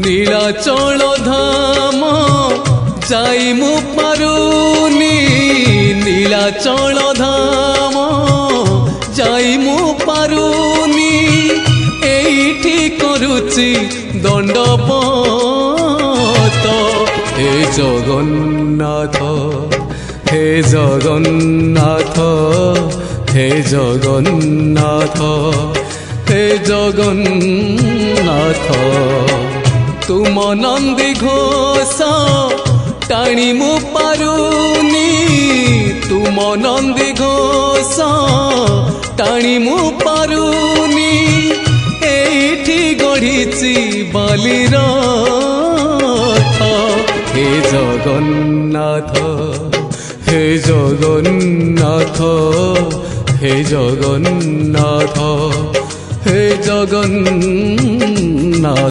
নীলাচল ধাম যাই মু পারুনি নীলাচল ধাম যাই মু পারুনি এইটি করুচি দণ্ডপত হে জগন্নাথ হে জগন্নাথ হে জগন্নাথ হে জগন্নাথ তুম নন্দী ঘোষ টাণি মু পারুনি তুম নন্দী ঘোষ টাণি মু পারুনি এইটি গড়িছি বালির হে জগন্নাথ হে জগন্নাথ হে জগন্নাথ হে জগন্নাথ।